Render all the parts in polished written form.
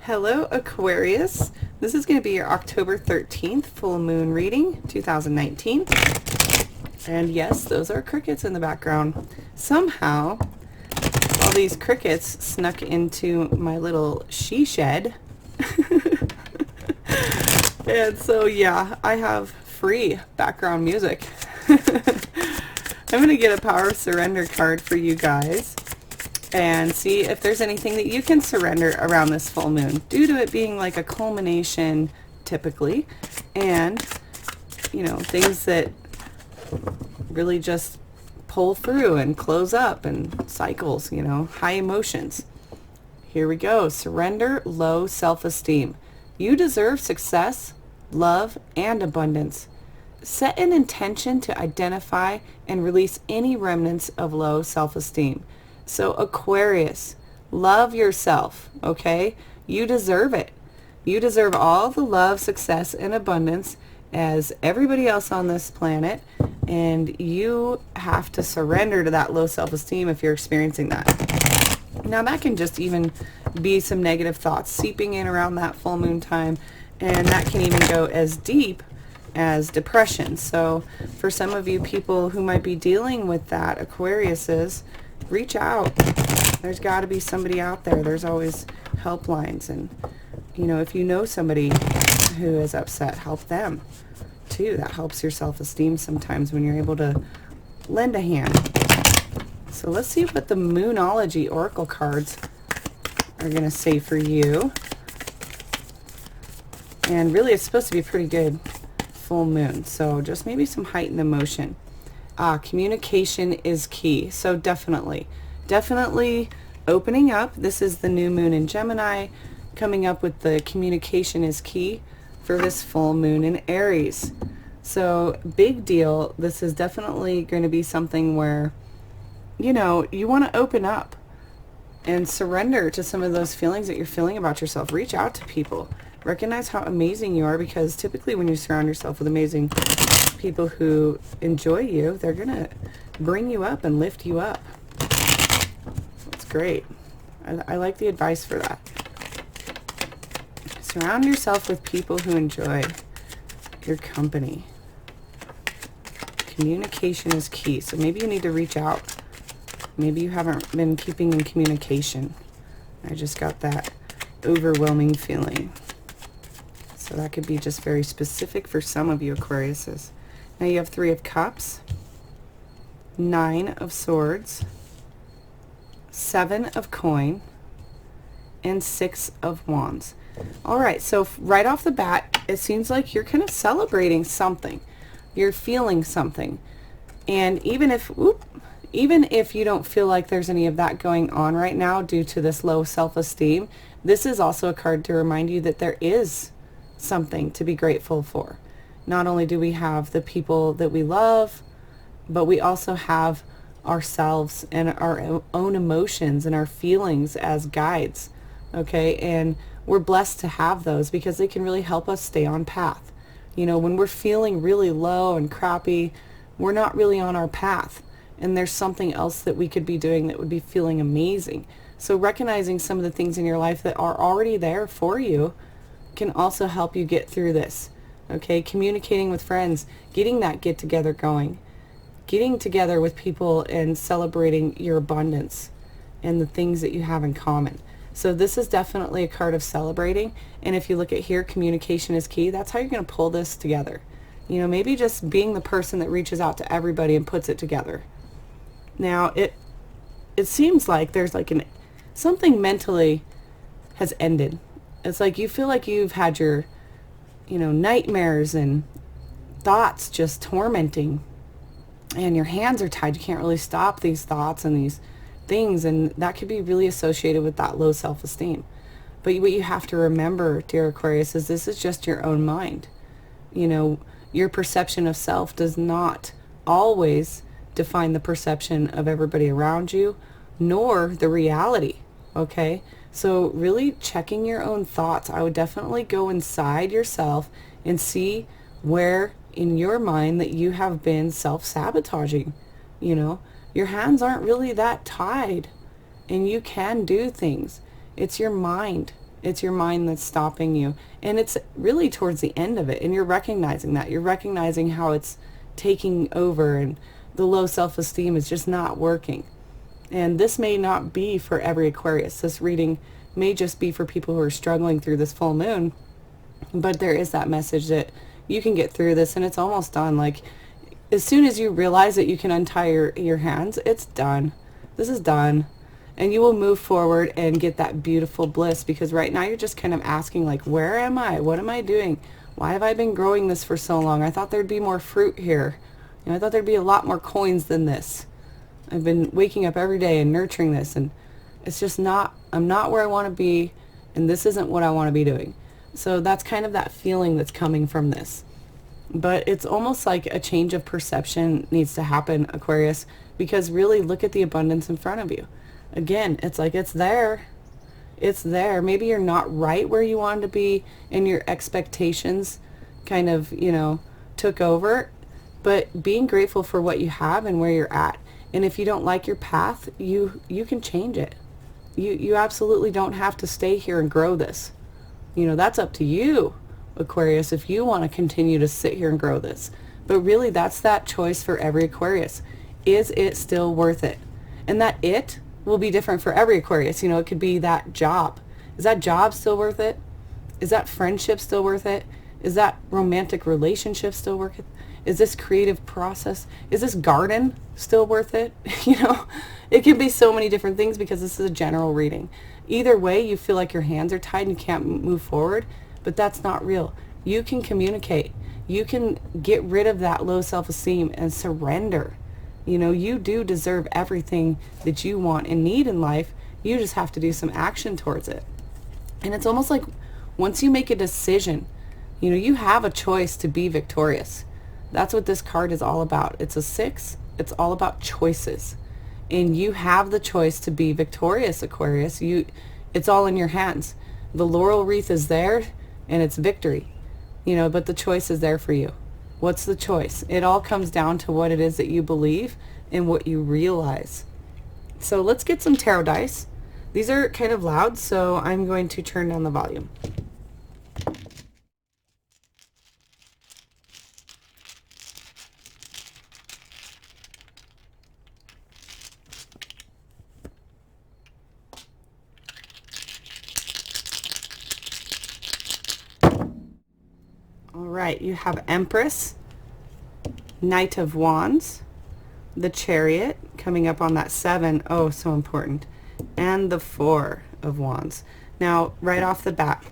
Hello, Aquarius. This is going to be your October 13th full moon reading, 2019. And yes, those are crickets in the background. Somehow, all these crickets snuck into my little she shed. And so, yeah, I have free background music. I'm going to get a power surrender card for you guys and see if there's anything that you can surrender around this full moon, due to it being like a culmination typically, and you know, things that really just pull through and close up and cycles, you know, high emotions. Here we go. Surrender low self-esteem. You deserve success, love, and abundance. Set an intention to identify and release any remnants of low self-esteem. So Aquarius, love yourself, okay? You deserve it. You deserve all the love, success, and abundance as everybody else on this planet, and you have to surrender to that low self-esteem if you're experiencing that. Now that can just even be some negative thoughts seeping in around that full moon time, and that can even go as deep as depression. So for some of you people who might be dealing with that, Aquariuses, reach out. There's got to be somebody out there. There's always helplines, and you know, if you know somebody who is upset, help them too. That helps your self-esteem sometimes when you're able to lend a hand. So let's see what the Moonology Oracle cards are going to say for you. And really, it's supposed to be a pretty good full moon, so just maybe some heightened emotion. Communication is key. So definitely opening up. This is the new moon in Gemini, coming up with the communication is key for this full moon in Aries. So big deal. This is definitely going to be something where, you know, you want to open up and surrender to some of those feelings that you're feeling about yourself. Reach out to people. Recognize how amazing you are, because typically when you surround yourself with amazing people who enjoy you, they're going to bring you up and lift you up. That's great. I like the advice for that. Surround yourself with people who enjoy your company. Communication is key. So maybe you need to reach out. Maybe you haven't been keeping in communication. I just got that overwhelming feeling. So that could be just very specific for some of you Aquariuses. Now you have 3 of Cups, 9 of Swords, 7 of Coin, and 6 of Wands. All right, so right off the bat, it seems like you're kind of celebrating something. You're feeling something. And even if you don't feel like there's any of that going on right now due to this low self-esteem, this is also a card to remind you that there is something to be grateful for. Not only do we have the people that we love, but we also have ourselves and our own emotions and our feelings as guides, okay? And we're blessed to have those because they can really help us stay on path. You know, when we're feeling really low and crappy, we're not really on our path, and there's something else that we could be doing that would be feeling amazing. So recognizing some of the things in your life that are already there for you can also help you get through this. Okay, communicating with friends, getting that get-together going, getting together with people and celebrating your abundance and the things that you have in common. So this is definitely a card of celebrating, and if you look at here, communication is key. That's how you're going to pull this together. You know, maybe just being the person that reaches out to everybody and puts it together. Now, it seems like there's like something mentally has ended. It's like you feel like you've had your, you know, nightmares and thoughts just tormenting, and your hands are tied. You can't really stop these thoughts and these things, and that could be really associated with that low self-esteem. But what you have to remember, dear Aquarius, is this is just your own mind. You know, your perception of self does not always define the perception of everybody around you, nor the reality, okay? So really checking your own thoughts. I would definitely go inside yourself and see where in your mind that you have been self-sabotaging. You know, your hands aren't really that tied, and you can do things. It's your mind. It's your mind that's stopping you. And it's really towards the end of it. And you're recognizing that. You're recognizing how it's taking over and the low self-esteem is just not working. And this may not be for every Aquarius. This reading may just be for people who are struggling through this full moon. But there is that message that you can get through this and it's almost done. Like, as soon as you realize that you can untie your hands, it's done. This is done. And you will move forward and get that beautiful bliss, because right now you're just kind of asking, like, where am I? What am I doing? Why have I been growing this for so long? I thought there'd be more fruit here. I thought there'd be a lot more coins than this. I've been waking up every day and nurturing this, and it's just not, I'm not where I want to be, and this isn't what I want to be doing. So that's kind of that feeling that's coming from this. But it's almost like a change of perception needs to happen, Aquarius, because really look at the abundance in front of you. Again, it's like it's there. It's there. Maybe you're not right where you wanted to be and your expectations kind of, took over. But being grateful for what you have and where you're at. And if you don't like your path, you can change it. You absolutely don't have to stay here and grow this. That's up to you, Aquarius, if you want to continue to sit here and grow this. But really, that's that choice for every Aquarius. Is it still worth it? And that it will be different for every Aquarius. It could be that job. Is that job still worth it? Is that friendship still worth it? Is that romantic relationship still worth it? Is this creative process? Is this garden still worth it? It can be so many different things because this is a general reading. Either way, you feel like your hands are tied and you can't move forward, but that's not real. You can communicate. You can get rid of that low self-esteem and surrender. You do deserve everything that you want and need in life. You just have to do some action towards it. And it's almost like once you make a decision, you have a choice to be victorious. That's what this card is all about. It's a 6. It's all about choices. And you have the choice to be victorious, Aquarius. It's all in your hands. The laurel wreath is there and it's victory. But the choice is there for you. What's the choice? It all comes down to what it is that you believe and what you realize. So let's get some tarot dice. These are kind of loud, so I'm going to turn down the volume. Right, you have Empress, Knight of Wands, the Chariot coming up on that 7, oh so important, and the 4 of Wands. Now right off the bat,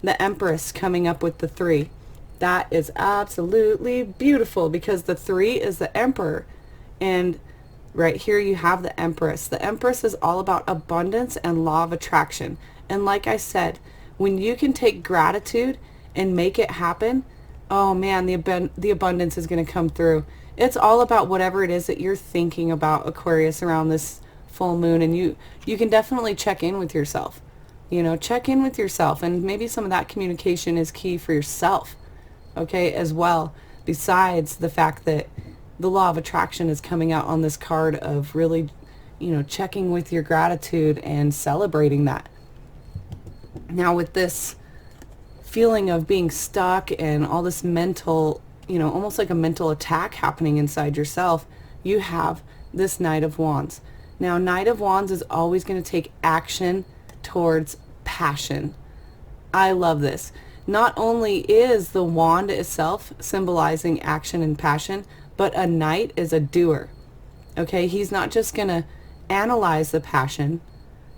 the Empress coming up with the 3, that is absolutely beautiful because the 3 is the Emperor, and right here you have the Empress. The Empress is all about abundance and law of attraction, and like I said, when you can take gratitude and make it happen, oh man, the abundance is going to come through. It's all about whatever it is that you're thinking about, Aquarius, around this full moon. And you can definitely check in with yourself. Check in with yourself. And maybe some of that communication is key for yourself, okay, as well. Besides the fact that the law of attraction is coming out on this card of really, checking with your gratitude and celebrating that. Now with this feeling of being stuck and all this mental, almost like a mental attack happening inside yourself, you have this Knight of Wands. Now, Knight of Wands is always going to take action towards passion. I love this. Not only is the wand itself symbolizing action and passion, but a knight is a doer. Okay, he's not just going to analyze the passion.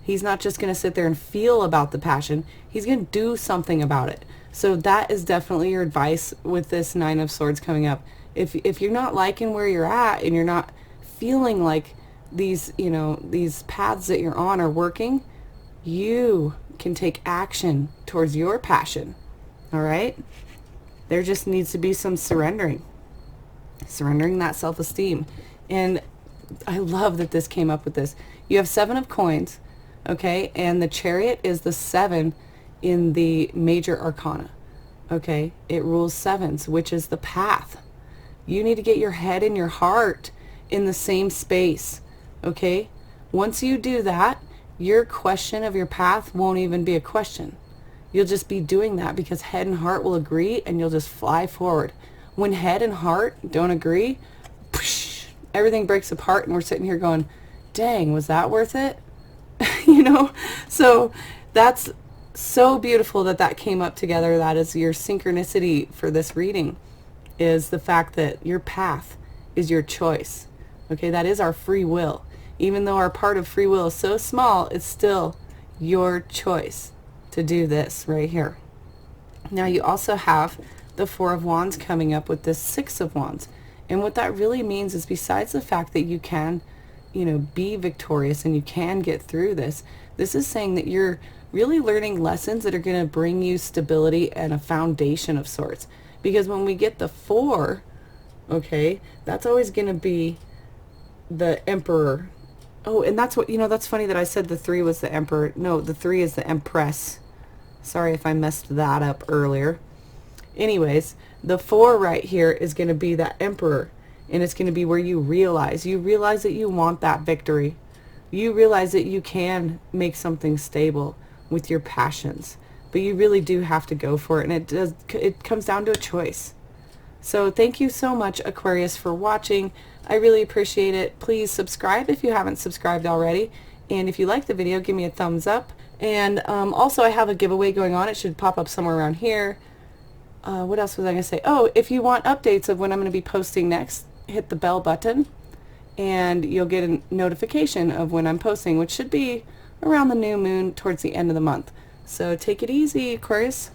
He's not just going to sit there and feel about the passion. He's going to do something about it. So that is definitely your advice with this 9 of Swords coming up. If you're not liking where you're at and you're not feeling like these paths that you're on are working, you can take action towards your passion. All right? There just needs to be some surrendering that self-esteem. And I love that this came up with this. You have 7 of Coins. Okay, and the Chariot is the 7 in the major arcana. Okay, it rules 7s, which is the path. You need to get your head and your heart in the same space. Okay, once you do that, your question of your path won't even be a question. you'll just be doing that because head and heart will agree and you'll just fly forward. When head and heart don't agree, everything breaks apart and we're sitting here going, dang, was that worth it? You know? So that's so beautiful that that came up together. That is your synchronicity for this reading, is the fact that your path is your choice. Okay, that is our free will. Even though our part of free will is so small, it's still your choice to do this right here. Now you also have the Four of Wands coming up with this Six of Wands. And what that really means is, besides the fact that you can, you know, be victorious and you can get through this, this is saying that you're really learning lessons that are going to bring you stability and a foundation of sorts. Because when we get the Four, okay, that's always going to be the Emperor. Oh, and that's what, you know, that's funny that I said the 3 was the Emperor. No, the 3 is the Empress. Sorry if I messed that up earlier. Anyways, the 4 right here is going to be that Emperor, and it's going to be where you realize that you want that victory. You realize that you can make something stable with your passions, but you really do have to go for it, and it comes down to a choice. So thank you so much, Aquarius, for watching. I really appreciate it. Please subscribe if you haven't subscribed already, and if you like the video, give me a thumbs up. And also I have a giveaway going on. It should pop up somewhere around here. What else was I going to say? Oh, if you want updates of when I'm going to be posting next, hit the bell button and you'll get a notification of when I'm posting, which should be around the new moon towards the end of the month. So take it easy, Aquarius.